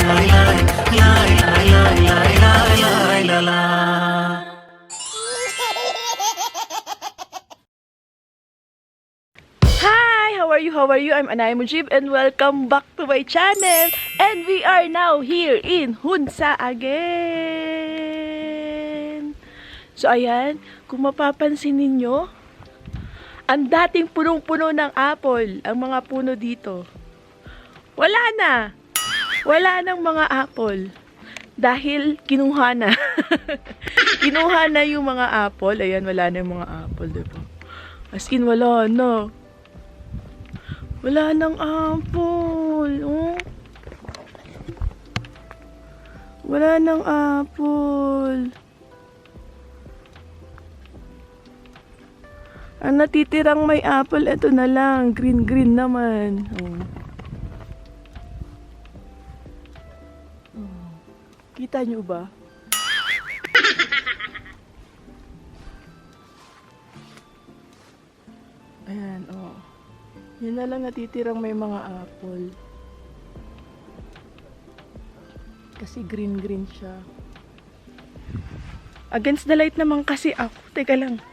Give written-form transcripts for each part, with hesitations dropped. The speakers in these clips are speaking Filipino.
Hi! How are you? How are you? I'm Anay Mujib and welcome back to my channel. And we are now here in Hunsa again. So ayan, kung mapapansin ninyo, ang dating punong-puno ng apple, ang mga puno dito. Wala na! Wala nang mga apple. Dahil kinuha na. Kinuha na yung mga apple. Ayan, wala na yung mga apple, diba? As in, wala na. Wala nang apple. Oh. Wala nang apple. Ang natitirang may apple, ito na lang. Green-green naman. Oh. Oh. Kita nyo ba? Ayan, oh. Yun na lang natitirang may mga apple. Kasi green-green siya. Against the light naman kasi ako. Teka lang.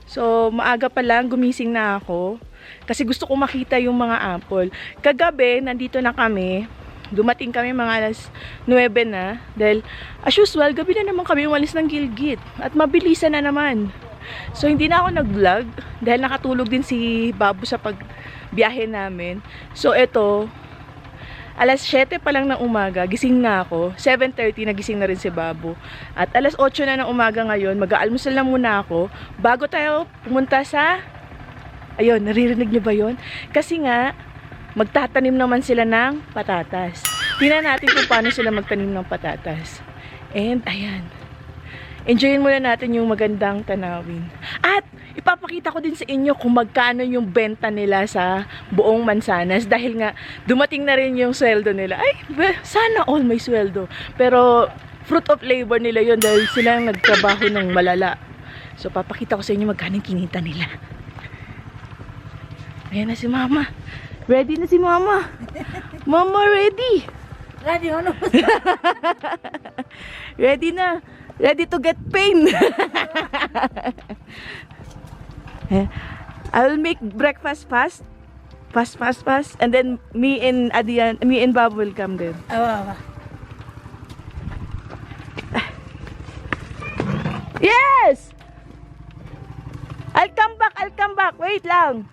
So, maaga pa lang, gumising na ako. Kasi gusto ko makita yung mga apple. Kagabi, nandito na kami. Dumating kami mga alas 9 na. Dahil, as usual, gabi na naman kami umalis ng Gilgit. At mabilisan na naman. So, hindi na ako nag-vlog. Dahil nakatulog din si Babu sa pagbiyahe namin. So, eto, alas 7 pa lang ng umaga, gising na ako. 7:30, nagising na rin si Babu. At alas 8 na ng umaga ngayon, mag-aalmusal na muna ako. Bago tayo pumunta sa... Ayun, naririnig niyo ba yun? Kasi nga, magtatanim naman sila ng patatas. Tingnan natin kung paano sila magtanim ng patatas. And, ayan. Enjoyin muna natin yung magandang tanawin. At, ipapakita ko din sa inyo kung magkano yung benta nila sa buong Mansanas. Dahil nga, dumating na rin yung sweldo nila. Ay, sana all may sweldo. Pero, fruit of labor nila yon dahil sila nagtrabaho ng malala. So, papakita ko sa inyo magkano kinita nila. Ayan na si Mama. Ready na si Mama. Mama, ready. Ready, ano? Ready na. Ready to get pain. I'll make breakfast fast. Fast. And then me and Bob will come then. Awa. Yes! I'll come back. Wait lang.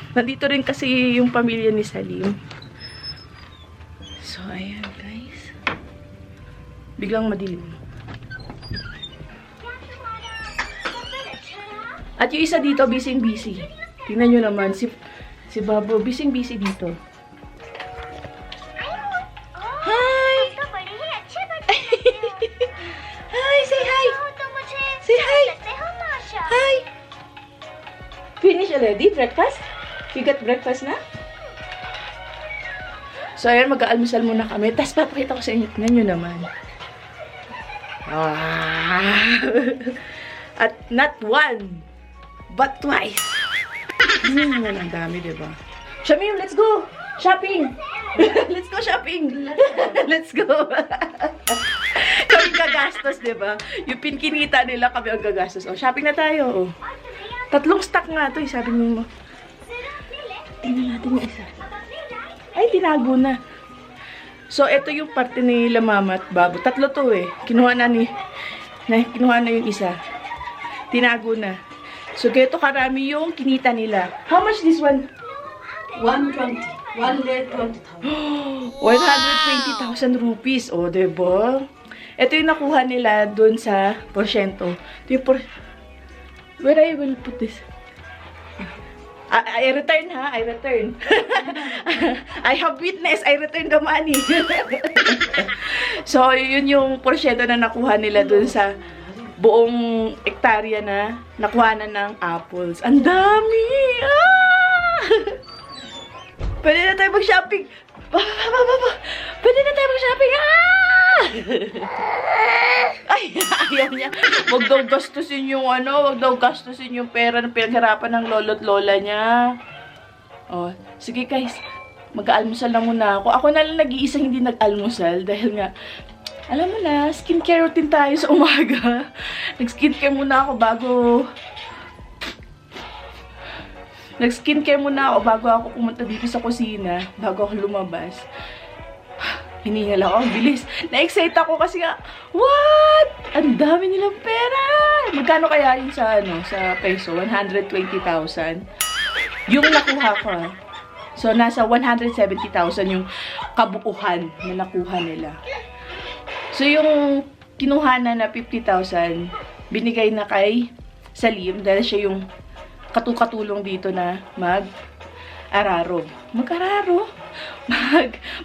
Nandito rin kasi yung pamilya ni Salim. So, ayan guys. Biglang madilim. At yung isa dito, busy. Tingnan nyo naman, si Babo, busy dito. Hi! Hi, say hi! Say hi! Hi! Finish already? Breakfast? You got breakfast na? So, ayan, mag-aalmusal muna kami. Tapos, papakita ko sa inyo. Tingnan nyo naman. At not one, but twice. Tingnan naman ang dami, diba? Shamim, let's go! Shopping! Let's go shopping! Let's go! Kami gagastos, diba? Yung pinkinita nila, kami ang gagastos. O, shopping na tayo. O. 3 stock nga ito, sabi mo. Tingnan natin yung isa. Ay, tinago na. So, ito yung parte nila Mama at Babu. 3 to eh. Kinuha na yung isa. Tinago na. So, ganito karami yung kinita nila. How much this one? 120. 120,000. 120,000 rupees. O, diba? Ito yung nakuha nila dun sa porsyento. Where I will put this? I return ha, I return. I have witness, I return the money. So, yun yung porsyento na nakuha nila dun sa buong ektarya na nakuha na ng apples. Ang dami! Ah! Pwede na tayo mag-shopping. Pwede na tayo mag-shopping. Ah! Ay, ayaw niya. Wag daw gastusin yung wag daw gastusin yung pera na pinagharapan ng lolo't lola niya. Oh, sige guys. Mag-aalmusal na muna ako. Ako na lang nag-iisa hindi nag-almusal dahil nga, alam mo na, skincare routine tayo sa umaga. Nag-skincare muna ako bago ako pumunta dito sa kusina, bago ako lumabas. Hiningal ako, bilis. Na-excite ako kasi nga, what? Ang dami nilang pera! Magkano kaya yun sa peso? 120,000. Yung nakuha ko, so, nasa 170,000 yung kabuuhan na nakuha nila. So, yung kinuha na 50,000, binigay na kay Salim dahil siya yung katulong dito na mag-araro.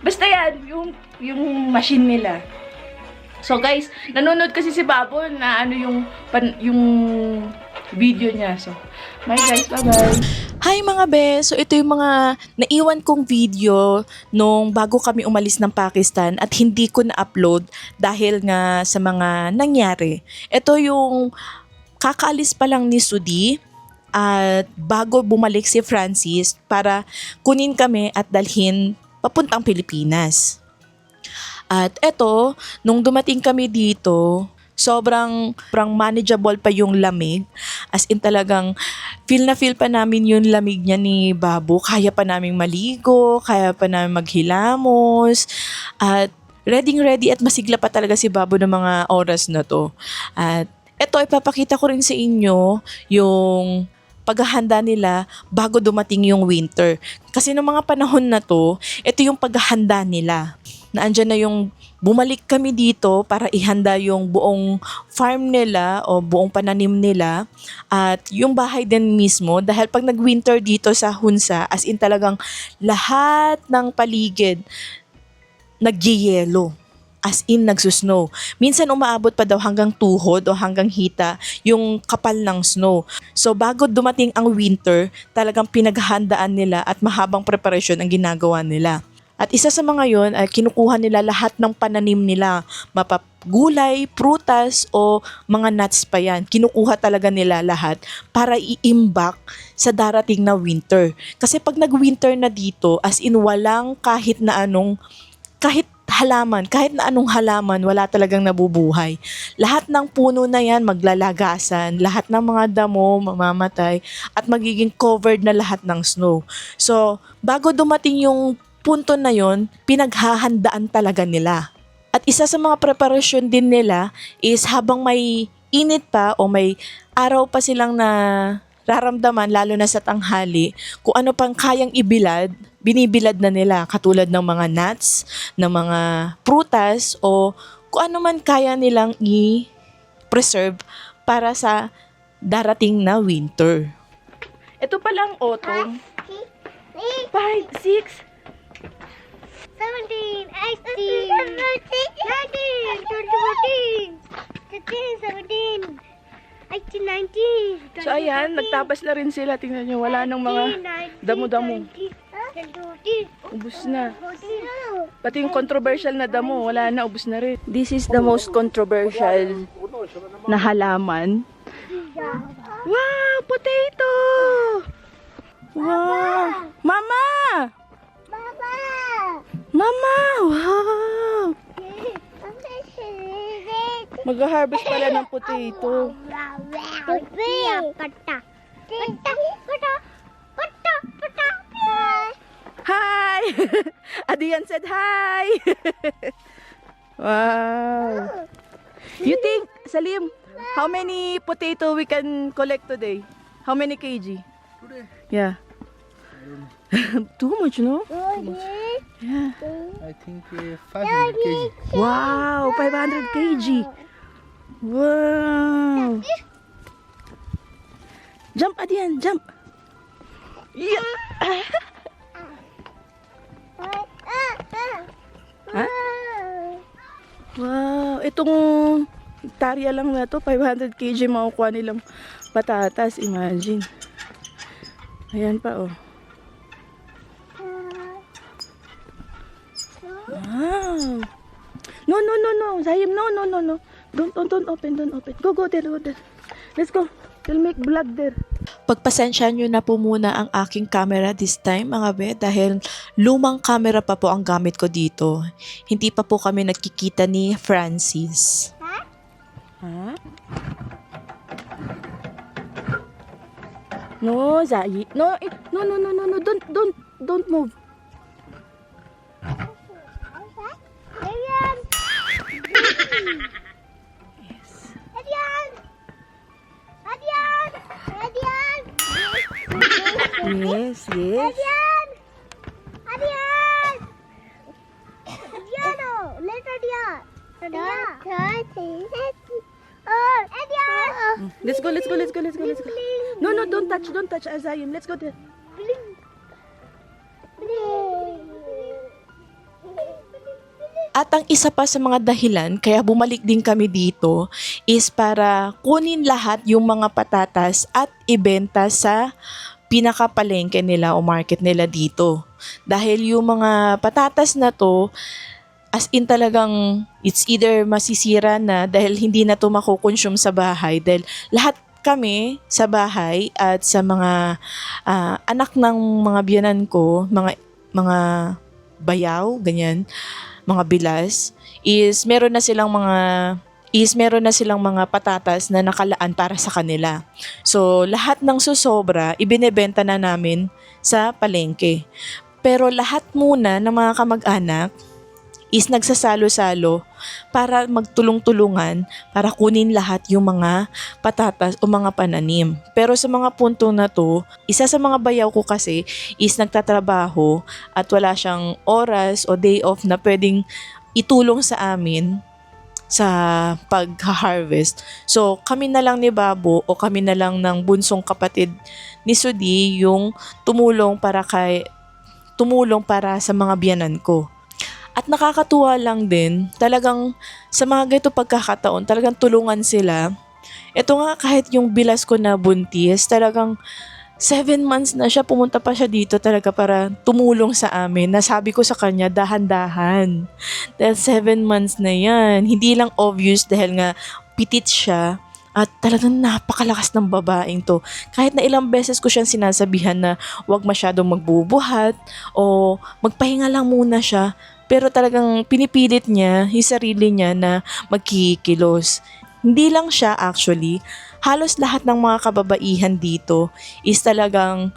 Basta yan, yung machine nila. So, guys, nanonood kasi si Babo na yung video niya. So, bye guys, bye-bye. Hi mga be! So ito yung mga naiwan kong video nung bago kami umalis ng Pakistan at hindi ko na-upload dahil nga sa mga nangyari. Ito yung kakaalis pa lang ni Sudi at bago bumalik si Francis para kunin kami at dalhin papuntang Pilipinas. At ito, nung dumating kami dito, sobrang manageable pa yung lamig. As in talagang feel na feel pa namin yung lamig niya ni Babo. Kaya pa namin maligo, kaya pa namin maghilamos. At ready at masigla pa talaga si Babo ng mga oras na to. At eto, ipapakita ko rin sa inyo yung paghahanda nila bago dumating yung winter. Kasi noong mga panahon na to, ito yung paghahanda nila. Na andyan na yung bumalik kami dito para ihanda yung buong farm nila o buong pananim nila at yung bahay din mismo dahil pag nag-winter dito sa Hunza, as in talagang lahat ng paligid nagyeyelo. As in, nagsusnow. Minsan umaabot pa daw hanggang tuhod o hanggang hita yung kapal ng snow. So bago dumating ang winter, talagang pinaghahandaan nila at mahabang preparasyon ang ginagawa nila. At isa sa mga yon ay kinukuha nila lahat ng pananim nila, mapagulay, prutas o mga nuts pa yan. Kinukuha talaga nila lahat para i-imbak sa darating na winter. Kasi pag nag-winter na dito, as in walang kahit na anong halaman, wala talagang nabubuhay. Lahat ng puno na yan maglalagasan, lahat ng mga damo mamamatay at magiging covered na lahat ng snow. So, bago dumating yung punto na yon, pinaghahandaan talaga nila. At isa sa mga preparasyon din nila is habang may init pa o may araw pa silang raramdaman, lalo na sa tanghali, kung ano pang kayang ibilad, binibilad na nila katulad ng mga nuts, ng mga prutas o kung ano man kaya nilang i-preserve para sa darating na winter. Ito palang autumn. 5, 6, 17, 18, 19, 20, 14, 15, 16, 17, 18, 19. So ayan, nagtabas na rin sila. Tingnan nyo, wala nang mga damo-damo. Ubus na. Pati yung controversial na damo, wala na, ubus na rin. This is the most controversial na halaman. Wow, potato! Wow! Mama! Mama! Wow! Mag-harvest pala ng potato. Hi! Adian said hi! Wow! You think, Salim, how many potato we can collect today? How many kg? Today? Yeah. Too much, no? Yeah. I think 500 kg. Wow, 500 kg. Wow. Jump, Adian, jump. Yeah. Ha? Wow, itong hektarya lang na to, 500 kg makukuha nilang patatas, imagine. Ayan pa, oh. Wow. No, no, no, no. Zayim, no, no, no, no. Don't open, don't open. Go there, go there. Let's go. We'll make vlog there. Pagpasensya nyo na po muna ang aking camera this time mga be dahil lumang camera pa po ang gamit ko dito. Hindi pa po kami nagkikita ni Francis. Ha? No, Zayi. No, no, no, no, no, no. Don't move. Adrian! Yes. Adrian! Adrian! Adrian! Yes, yes. Adrian! Adrian! Adriano! Let Adrian! Adrian! Oh, Adrian! Let's go. No, no, don't touch, Azayim. Let's go there. At ang isa pa sa mga dahilan kaya bumalik din kami dito is para kunin lahat yung mga patatas at ibenta sa pinakapalengke nila o market nila dito. Dahil yung mga patatas na to, as in talagang it's either masisira na dahil hindi na to makukonsume sa bahay dahil lahat kami sa bahay at sa mga anak ng mga biyanan ko, mga bayaw, ganyan, mga bilas, meron na silang mga patatas na nakalaan para sa kanila. So, lahat ng susobra, ibinebenta na namin sa palengke. Pero lahat muna ng mga kamag-anak is nagsasalo-salo para magtulong-tulungan para kunin lahat yung mga patatas o mga pananim. Pero sa mga punto na to, isa sa mga bayaw ko kasi is nagtatrabaho at wala siyang oras o day off na pwedeng itulong sa amin sa pag-harvest. So kami na lang ni Babo o kami na lang ng bunsong kapatid ni Sudi yung tumulong para sa mga biyanan ko. At nakakatuwa lang din, talagang sa mga ganito pagkakataon, talagang tulungan sila. Ito nga kahit yung bilas ko na buntis, talagang 7 months na siya, pumunta pa siya dito talaga para tumulong sa amin. Nasabi ko sa kanya, dahan-dahan. Dahil 7 months na yan. Hindi lang obvious dahil nga pitit siya. At talagang napakalakas ng babaeng to. Kahit na ilang beses ko siyang sinasabihan na huwag masyadong magbubuhat o magpahinga lang muna siya. Pero talagang pinipilit niya yung sarili niya na magkikilos. Hindi lang siya actually, halos lahat ng mga kababaihan dito is talagang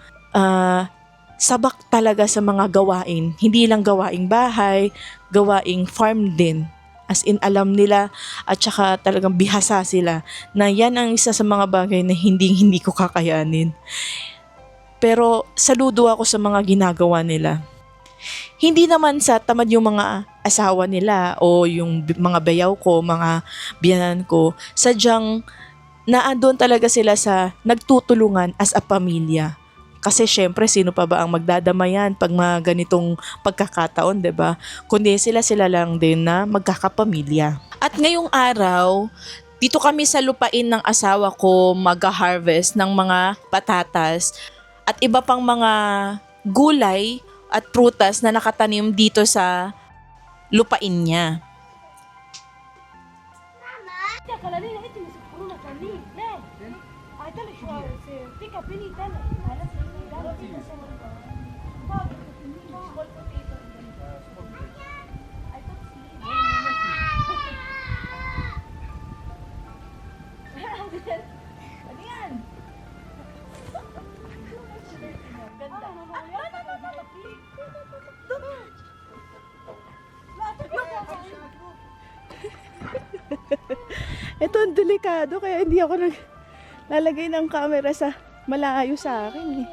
sabak talaga sa mga gawain. Hindi lang gawaing bahay, gawaing farm din. As in alam nila at saka talagang bihasa sila na yan ang isa sa mga bagay na hindi ko kakayanin. Pero saludo ako sa mga ginagawa nila. Hindi naman sa tamad yung mga asawa nila o yung mga bayaw ko, mga biyanan ko. Sadyang naandun talaga sila sa nagtutulungan as a pamilya. Kasi syempre, sino pa ba ang magdadamayan pag mga ganitong pagkakataon, 'di ba? Kundi sila lang din na magkakapamilya. At ngayong araw, dito kami sa lupain ng asawa ko mag-harvest ng mga patatas at iba pang mga gulay at prutas na nakatanim dito sa lupain niya. Ito ang delikado kaya hindi ako naglalagay ng camera sa malayo sa akin eh.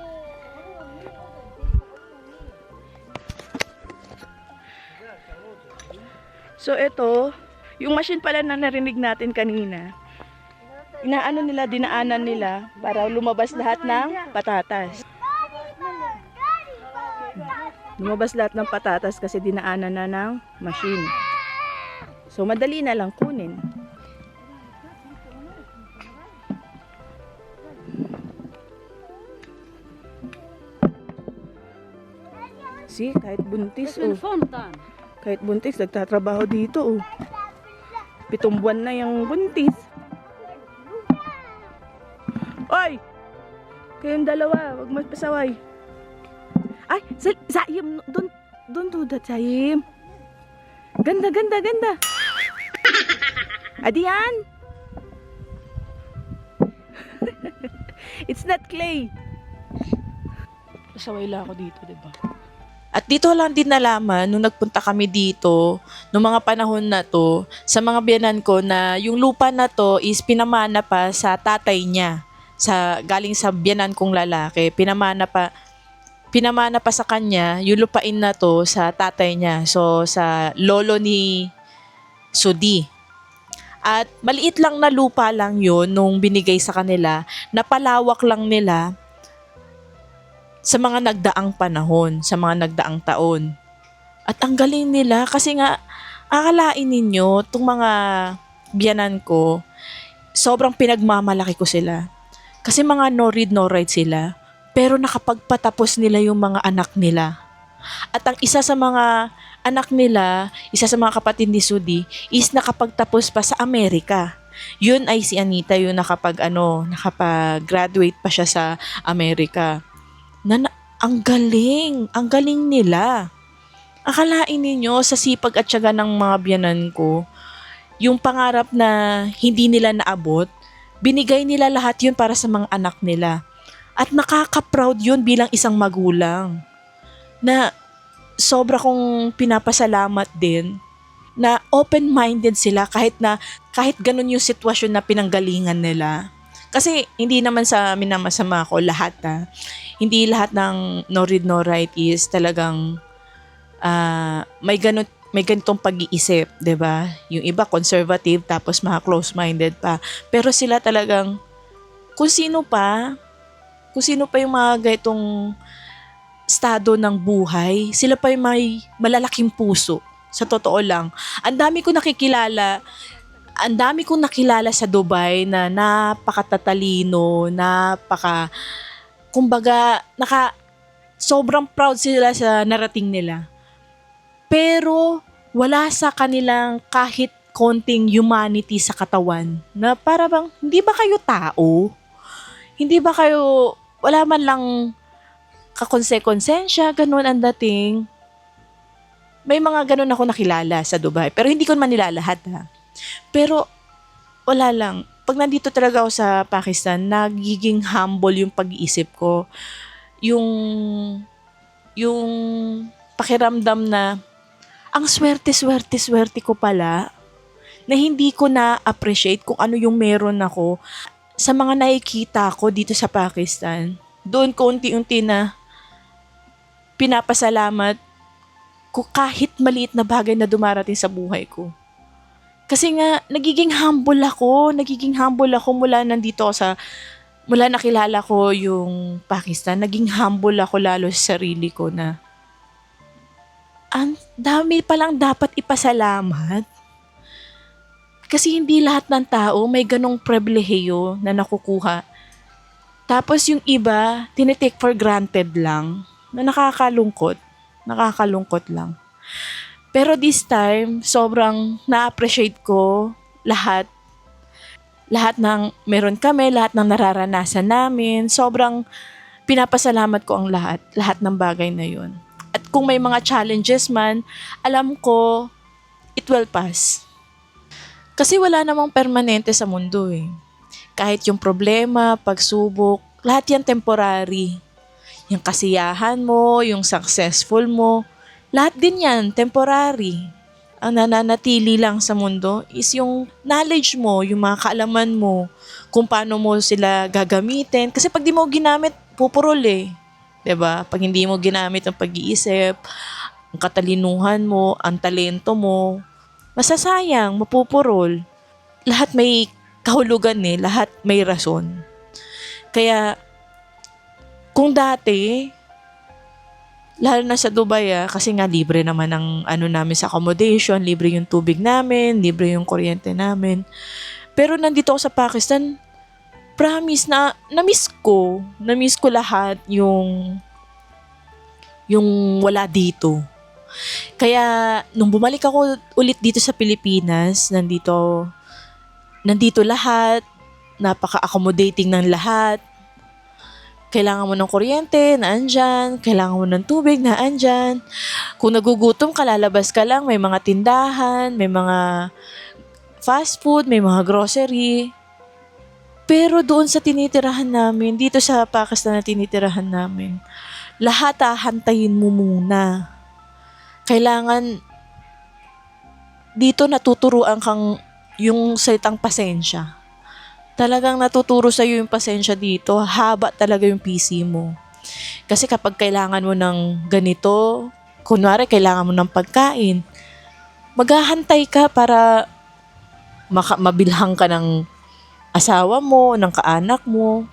So ito, yung machine pala na narinig natin kanina, dinaanan nila para lumabas lahat ng patatas. Lumabas lahat ng patatas kasi dinaanan na ng machine. So madali na lang kunin. See, kahit buntis, oh. Kahit buntis, nagtatrabaho dito, oh. 7 buwan na yung buntis. Oy! Kayong dalawa, wag magpasaway. Ay, Sayim, don't do that, Sayim. Ganda. Adiyan! It's not clay. Pasaway lang ako dito, diba? At dito lang din nalaman nung nagpunta kami dito, nung mga panahon na to, sa mga biyanan ko na yung lupa na to is pinamana pa sa tatay niya. Galing sa biyanan kong lalaki, pinamana pa sa kanya yung lupain na to sa tatay niya. So, sa lolo ni Sudi. At maliit lang na lupa lang yun nung binigay sa kanila, napalawak lang nila sa mga nagdaang panahon, sa mga nagdaang taon. At ang galing nila kasi nga, akalain ninyo, itong mga biyanan ko, sobrang pinagmamalaki ko sila. Kasi mga no read, no write sila, pero nakapagpatapos nila yung mga anak nila. At ang isa sa mga anak nila, isa sa mga kapatid ni Sudi, is nakapagtapos pa sa Amerika. Yun ay si Anita, yung nakapag-graduate pa siya sa Amerika. Ang galing nila. Akalain ninyo sa sipag at tiyaga ng mga biyanan ko, yung pangarap na hindi nila naabot, binigay nila lahat yun para sa mga anak nila. At nakaka-proud yun bilang isang magulang. Na sobra kong pinapasalamat din na open-minded sila kahit ganun yung sitwasyon na pinanggalingan nila. Kasi hindi naman sa minamasama ko lahat Hindi lahat ng no read no write is talagang may ganitong pag-iisip, 'di ba? Yung iba conservative tapos mga close-minded pa. Pero sila talagang kung sino pa yung mga ganitong estado ng buhay, sila pa yung may malalaking puso. Sa totoo lang. Ang dami kong nakilala sa Dubai na napakatatalino, sobrang proud sila sa narating nila. Pero wala sa kanilang kahit konting humanity sa katawan na para bang, hindi ba kayo tao? Hindi ba kayo, wala man lang kakonsekonsensya, ganun ang dating. May mga ganun ako nakilala sa Dubai, pero hindi ko man nilalahat Pero wala lang. Pag nandito talaga ako sa Pakistan, nagiging humble yung pag-iisip ko. Yung pakiramdam na ang swerte ko pala na hindi ko na-appreciate kung ano yung meron ako sa mga nakikita ko dito sa Pakistan. Doon ko unti-unti na pinapasalamat ko kahit maliit na bagay na dumarating sa buhay ko. Kasi nga, nagiging humble ako mula nakilala ko yung Pakistan, naging humble ako lalo sa sarili ko na ang dami palang dapat ipasalamat. Kasi hindi lahat ng tao may ganong pribilehiyo na nakukuha. Tapos yung iba, tinitake for granted lang na nakakalungkot lang. Pero this time, sobrang na-appreciate ko lahat ng meron kami, lahat ng nararanasan namin. Sobrang pinapasalamat ko ang lahat ng bagay na yun. At kung may mga challenges man, alam ko, it will pass. Kasi wala namang permanente sa mundo Kahit yung problema, pagsubok, lahat yan temporary. Yung kasiyahan mo, yung successful mo, lahat din yan temporary. Ang nananatili lang sa mundo is yung knowledge mo, yung mga kaalaman mo, kung paano mo sila gagamitin. Kasi pag di mo ginamit, pupurol 'di ba? Pag hindi mo ginamit ang pag-iisip, ang katalinuhan mo, ang talento mo, masasayang, mapupurol. Lahat may kahulugan lahat may rason. Kaya, kung dati, lalo na sa Dubai kasi nga libre naman ang namin sa accommodation, libre yung tubig namin, libre yung kuryente namin. Pero nandito ako sa Pakistan, promise na na-miss ko lahat yung wala dito. Kaya, nung bumalik ako ulit dito sa Pilipinas, nandito lahat, napaka-accommodating ng lahat. Kailangan mo ng kuryente, naandyan. Kailangan mo ng tubig, naandyan. Kung nagugutom ka, lalabas ka lang. May mga tindahan, may mga fast food, may mga grocery. Pero doon sa tinitirahan namin, dito sa Pakistan na tinitirahan namin, lahat hahantayin mo muna. Kailangan, dito natuturuan kang yung salitang pasensya. Talagang natuturo sa'yo yung pasensya dito. Haba talaga yung PC mo. Kasi kapag kailangan mo ng ganito, kunwari kailangan mo ng pagkain, maghahantay ka para mabilhang ka ng asawa mo, ng kaanak mo.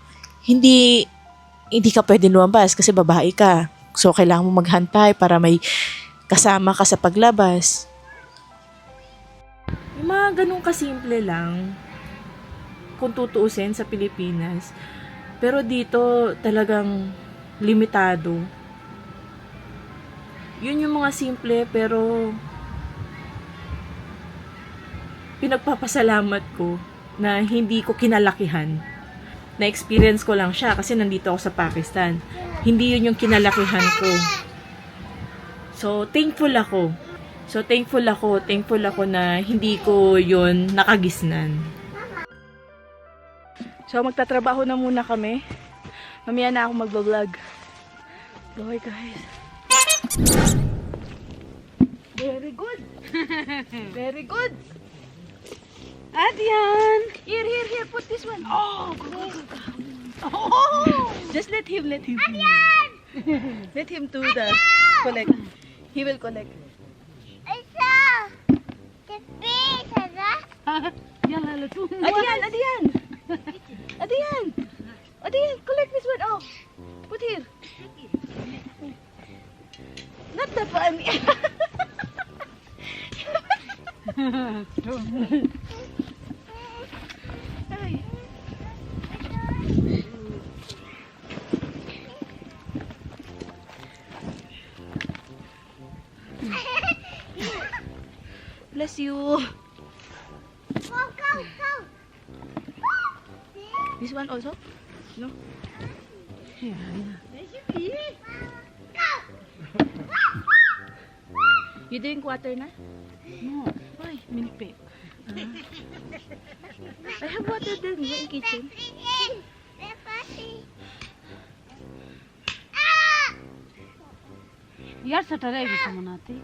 Hindi ka pwede lumabas kasi babae ka. So, kailangan mo maghantay para may kasama ka sa paglabas. Yung mga ganun kasimple lang, kung tutuusin sa Pilipinas. Pero dito talagang limitado. Yun yung mga simple pero pinagpapasalamat ko na hindi ko kinalakihan. Na-experience ko lang siya kasi nandito ako sa Pakistan. Hindi yun yung kinalakihan ko. So, thankful ako. Thankful ako na hindi ko yun nakagisnan. So, magtatrabaho na muna kami. Mamaya na ako mag-vlog. Okay, guys. Very good. Very good. Adrian! Here. Put this one. Oh, good. Oh! Just let him. Adrian! Let him do the collect. He will collect. Isa! The fish, Adrian, collect this one. Oh, put here. Not the funny. Ay. Bless you. Go. This one also? No? You drink water na? No. Why? Milk pack. I have water there in kitchen. यार सटरे भी तो मनाते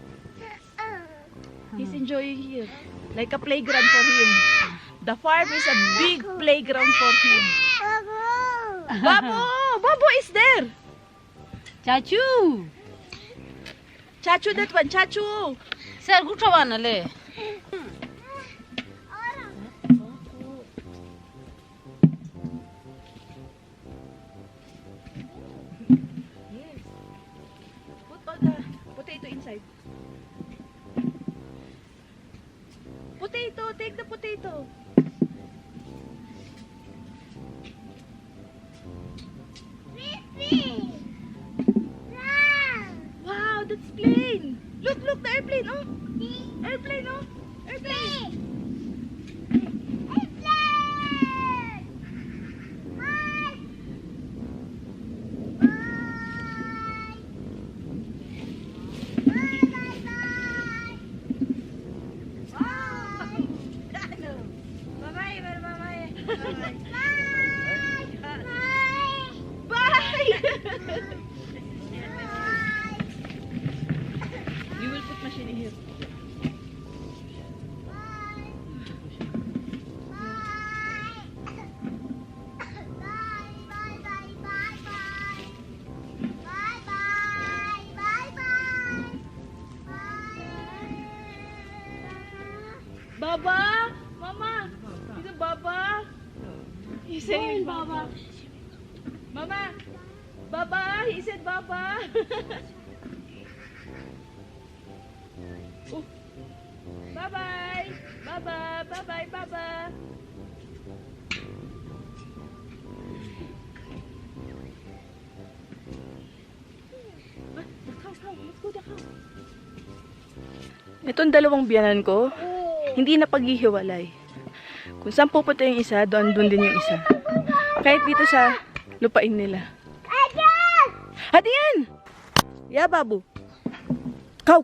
He's enjoying here. Like a playground for him. The farm is a big playground for him. Babu is there. चाचू Chachu, that one. Chachu. Sir गुठवा न ले Put all the potato inside. Potato. Take the potato. Wow, that's plane. Look, the airplane. Oh, airplane. Oh, airplane. Bye. You will put machine here. Baba, Mama. Is it Baba? He's saying Baba. Mama, Baba. He said Baba. Oh. Bye-bye. Baba. Bye-bye, Baba. Come. Let's go the house. Itong dalawang biyanan ko, hindi na paghihiwalay. Kung saan pupunta yung isa, doon din yung isa. Kahit dito sa lupain nila. Adiyan! Yeah, babu. Kau.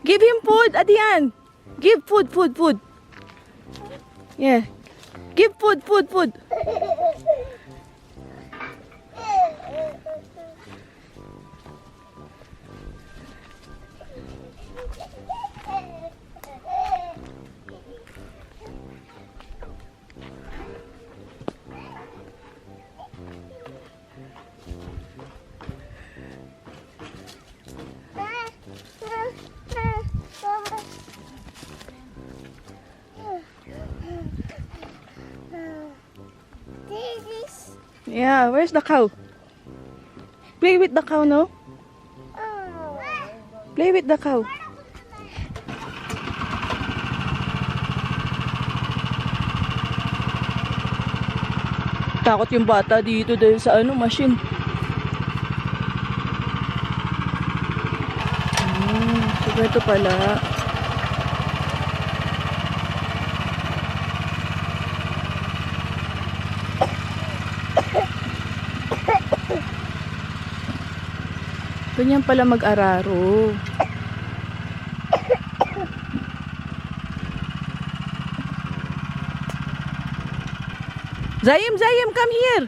Give him food, Adian. Give food. Yeah. Give food. Yeah, where's the cow? Play with the cow, no? Play with the cow. Takot yung bata dito dahil sa machine. So ito pala. Ganyan pala mag-araro. Zayim, come here.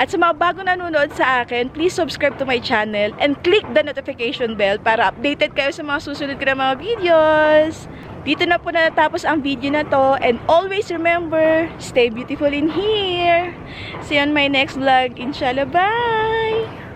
At sa mga bagong nanonood sa akin, please subscribe to my channel and click the notification bell para updated kayo sa mga susunod ko na mga videos. Dito na po natapos ang video na to, and always remember, stay beautiful in here. See you on my next vlog. Inshallah, bye!